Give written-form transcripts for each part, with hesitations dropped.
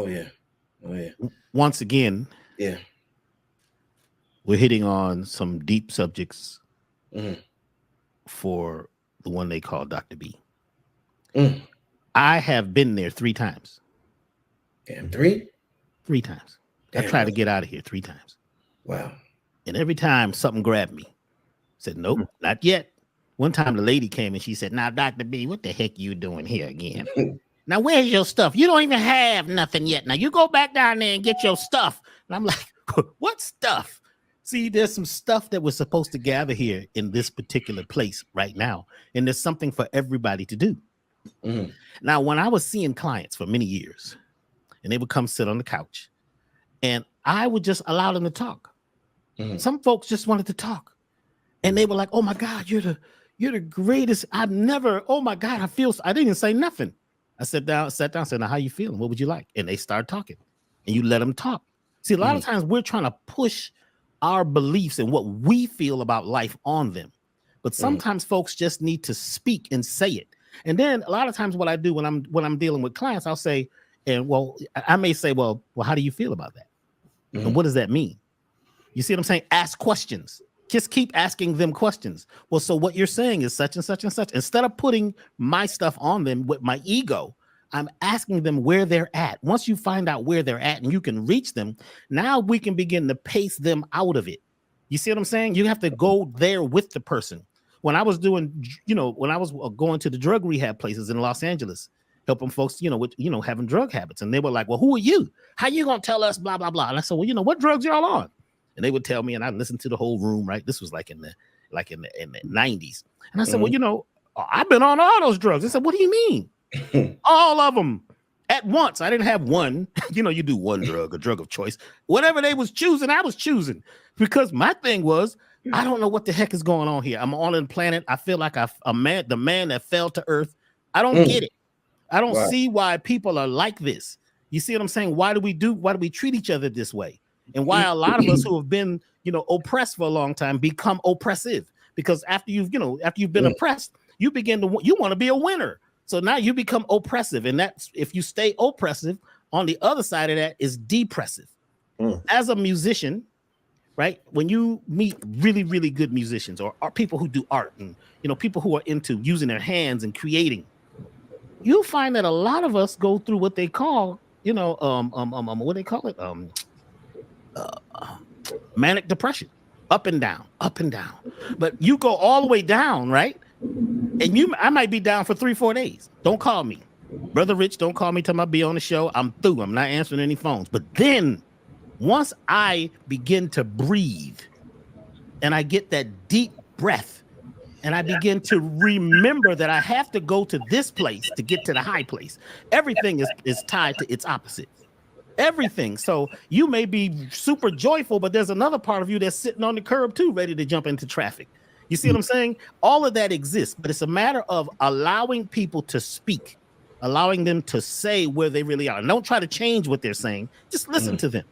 Oh yeah. Once again, Yeah. we're hitting on some deep subjects Mm-hmm. for the one they call Doctah B. Mm. I have been there 3 times. Damn, 3? 3 times. I Damn. tried to get out of here 3 times. Wow. And every time something grabbed me. Said, nope, not yet. One time the lady came and she said, now, Doctah B, what the heck you doing here again? Now, where's your stuff? You don't even have nothing yet. Now, you go back down there and get your stuff. And I'm like, what stuff? See, there's some stuff that we're supposed to gather here in this particular place right now. And there's something for everybody to do. Mm-hmm. Now, when I was seeing clients for many years, and they would come sit on the couch, and I would just allow them to talk. Mm-hmm. Some folks just wanted to talk. And they were like, oh my God, you're the greatest. Oh my God, I didn't even say nothing. I sat down, said, now how you feeling? What would you like? And they start talking and you let them talk. See, a lot of times we're trying to push our beliefs and what we feel about life on them. But sometimes folks just need to speak and say it. And then a lot of times what I do when I'm dealing with clients, I'll say, I may say, well, how do you feel about that? And what does that mean? You see what I'm saying? Ask questions. Just keep asking them questions. Well, so what you're saying is such and such and such. Instead of putting my stuff on them with my ego, I'm asking them where they're at. Once you find out where they're at and you can reach them, now we can begin to pace them out of it. You see what I'm saying? You have to go there with the person. When I was doing, when I was going to the drug rehab places in Los Angeles, helping folks, with, having drug habits. And they were like, well, who are you? How you going to tell us blah, blah, blah. And I said, well, what drugs y'all on? And they would tell me, and I listened to the whole room, right? This was in the 90s. And I said, well, I've been on all those drugs. They said, what do you mean? All of them at once. I didn't have one. You do one drug, a drug of choice. Whatever they was choosing, I was choosing. Because my thing was, I don't know what the heck is going on here. I'm on a planet. I feel like the man that fell to earth. I don't get it. I don't see why people are like this. You see what I'm saying? Why do we treat each other this way? And why a lot of us who have been, oppressed for a long time become oppressive, because after you've been oppressed, you want to be a winner. So now you become oppressive. And that's, if you stay oppressive, on the other side of that is depressive. As a musician, right? When you meet really, really good musicians or people who do art and, people who are into using their hands and creating, you'll find that a lot of us go through what they call, what they call it? Manic depression, up and down. But you go all the way down, right? And I might be down for 3-4 days. Don't call me, Brother Rich. Don't call me till I be on the show. I'm through. I'm not answering any phones. But then once I begin to breathe and I get that deep breath and I begin to remember that I have to go to this place to get to the high place, everything is tied to its opposite. Everything. So you may be super joyful, but there's another part of you that's sitting on the curb too, ready to jump into traffic. You see what I'm saying? All of that exists, but it's a matter of allowing people to speak, allowing them to say where they really are. And don't try to change what they're saying. Just listen to them.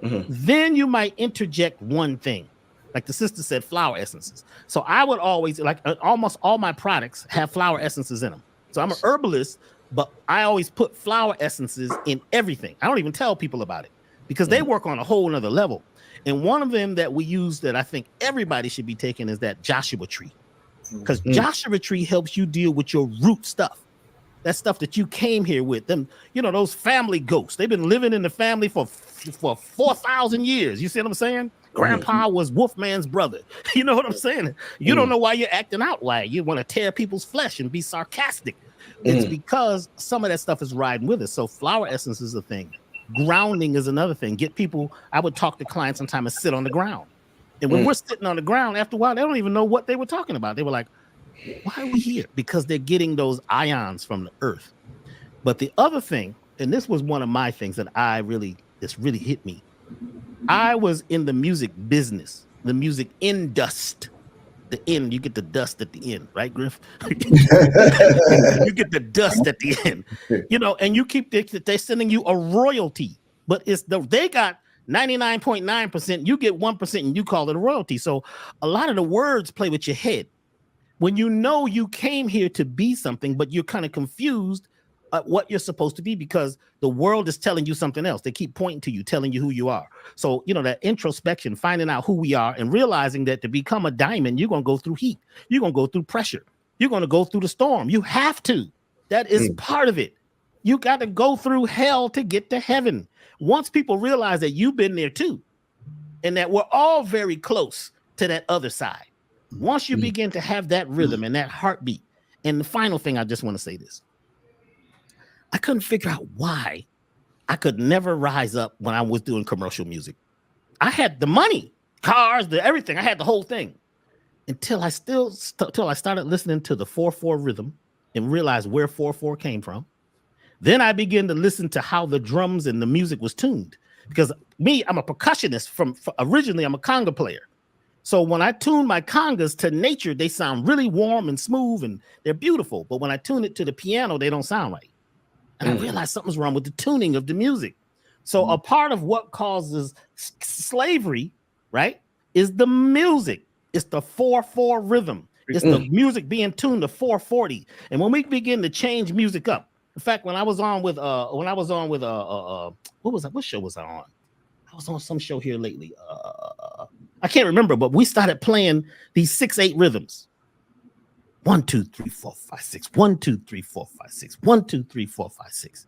Then you might interject one thing. Like the sister said, flower essences. So I would always, almost all my products have flower essences in them. So I'm an herbalist, but I always put flower essences in everything. I don't even tell people about it because they work on a whole nother level. And one of them that we use that I think everybody should be taking is that Joshua tree. Because Joshua tree helps you deal with your root stuff. That stuff that you came here with. Them, those family ghosts. They've been living in the family for 4,000 years. You see what I'm saying? Grandpa was Wolfman's brother. You know what I'm saying? You don't know why you're acting out. Why you want to tear people's flesh and be sarcastic. It's because some of that stuff is riding with us. So flower essence is a thing. Grounding is another thing. I would talk to clients sometimes and sit on the ground. And when we're sitting on the ground, after a while, they don't even know what they were talking about. They were like, why are we here? Because they're getting those ions from the earth. But the other thing, and this was one of my things that this really hit me. I was in the music business, the music industry. The end, you get the dust at the end, right, Griff? You get the dust at the end, and you keep they're sending you a royalty, but they got 99.9%, you get 1%, and you call it a royalty. So a lot of the words play with your head. When you came here to be something, but you're kind of confused what you're supposed to be, because the world is telling you something else. They keep pointing to you, telling you who you are. So, that introspection, finding out who we are and realizing that to become a diamond, you're going to go through heat. You're going to go through pressure. You're going to go through the storm. You have to. That is part of it. You got to go through hell to get to heaven. Once people realize that you've been there too, and that we're all very close to that other side. Once you begin to have that rhythm and that heartbeat. And the final thing, I just want to say this. I couldn't figure out why I could never rise up when I was doing commercial music. I had the money, cars, everything. I had the whole thing until I started listening to the 4/4 rhythm and realized where 4/4 came from. Then I began to listen to how the drums and the music was tuned, because I'm a percussionist originally. I'm a conga player. So when I tune my congas to nature, they sound really warm and smooth and they're beautiful. But when I tune it to the piano, they don't sound right. And I realized something's wrong with the tuning of the music. So a part of what causes slavery, right, is the music. It's the 4/4 rhythm. It's the music being tuned to 440. And when we begin to change music up, in fact, when I was on with what show was I on? I was on some show here lately. I can't remember, but we started playing these 6/8 rhythms. 1, 2, 3, 4, 5, 6. 1, 2, 3, 4, 5, 6. 1, 2, 3, 4, 5, 6.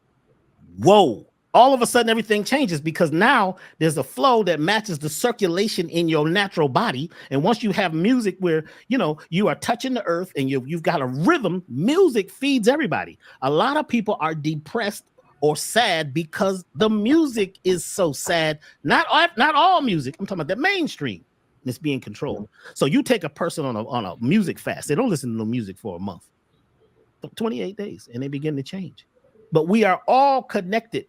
Whoa. All of a sudden, everything changes, because now there's a flow that matches the circulation in your natural body. And once you have music where, you are touching the earth and you've got a rhythm, music feeds everybody. A lot of people are depressed or sad because the music is so sad. Not all music. I'm talking about the mainstream. It's being controlled. So you take a person on a music fast. They don't listen to no music for a month, 28 days, and they begin to change. But we are all connected,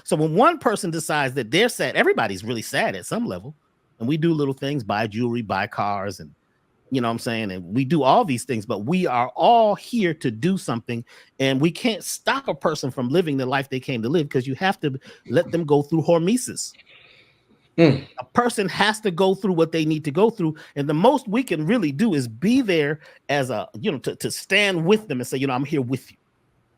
So when one person decides that they're sad, everybody's really sad at some level. And we do little things, buy jewelry, buy cars, and you know what I'm saying? And we do all these things, but we are all here to do something. And we can't stop a person from living the life they came to live, because you have to let them go through hormesis. A person has to go through what they need to go through. And the most we can really do is be there as to stand with them and say, I'm here with you.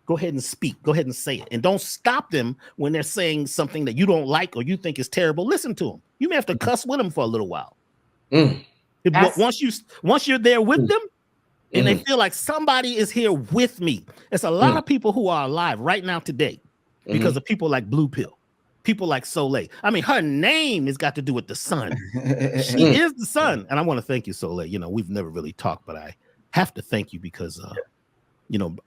Go ahead and speak. Go ahead and say it. And don't stop them when they're saying something that you don't like or you think is terrible. Listen to them. You may have to cuss with them for a little while. Once you're there with them and they feel like somebody is here with me. There's a lot of people who are alive right now today because of people like Blue Pill. People like Soleil. I mean, her name has got to do with the sun. She is the sun. And I want to thank you, Soleil. We've never really talked, but I have to thank you because,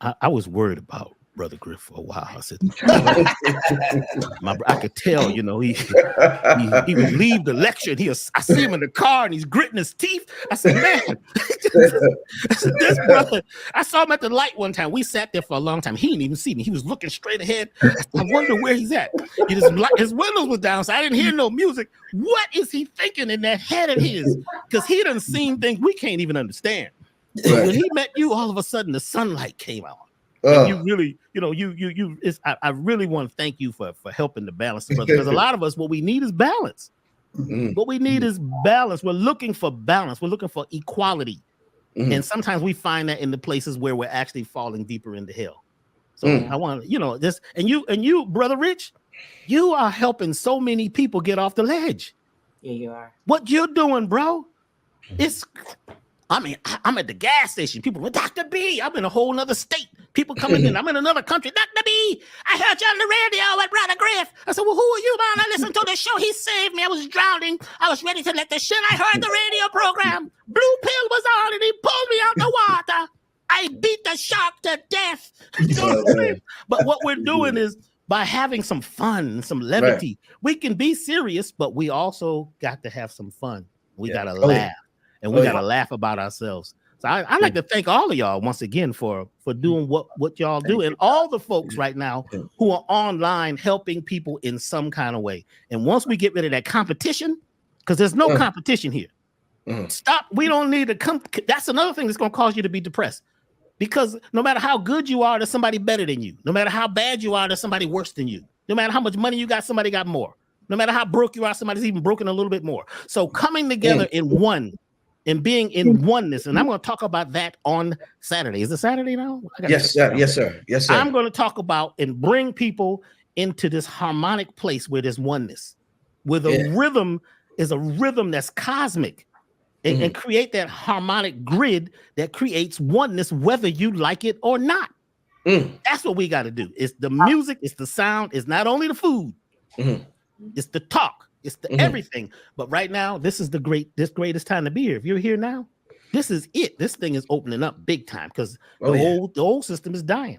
I was worried about Brother Griff for a while. I said, I could tell, he would leave the lecture and I see him in the car and he's gritting his teeth. I said, man, this brother, I saw him at the light one time. We sat there for a long time. He didn't even see me. He was looking straight ahead. I wonder where he's at. His windows was down, so I didn't hear no music. What is he thinking in that head of his? Because he done seen things we can't even understand. Right. When he met you, all of a sudden the sunlight came out. And you really, I really want to thank you for helping to balance the brother. Because a lot of us, what we need is balance. What we need is balance. We're looking for balance. We're looking for equality. And sometimes we find that in the places where we're actually falling deeper into hell. So I want this, and you, Brother Rich, you are helping so many people get off the ledge. Yeah, you are. What you're doing, bro, I'm at the gas station. People with Doctah B. I'm in a whole nother state. People coming in. I'm in another country. Doctah B. I heard you on the radio with Brother Griff. I said, well, who are you, man? I listened to the show. He saved me. I was drowning. I was ready to let the shit. I heard the radio program. Blue Pill was on and he pulled me out the water. I beat the shark to death. You know what I'm saying? But what we're doing is by having some fun, some levity. Right. We can be serious, but we also got to have some fun. We got to laugh. And we got to laugh about ourselves. So I'd like to thank all of y'all once again for doing what y'all do. And all the folks right now who are online helping people in some kind of way. And once we get rid of that competition, because there's no competition here. Stop. We don't need to come. That's another thing that's going to cause you to be depressed. Because no matter how good you are, there's somebody better than you. No matter how bad you are, there's somebody worse than you. No matter how much money you got, somebody got more. No matter how broke you are, somebody's even broken a little bit more. So coming together in one and being in oneness. And I'm going to talk about that on Saturday. Is it Saturday now? Yes, sir. Yes, sir. Yes, sir. I'm going to talk about and bring people into this harmonic place where there's oneness, where the rhythm is a rhythm that's cosmic, and create that harmonic grid that creates oneness, whether you like it or not. That's what we got to do. It's the music, it's the sound, it's not only the food, it's the talk, it's the everything. But right now, this is the greatest time to be here. If you're here now, this is it. This thing is opening up big time because the old system is dying.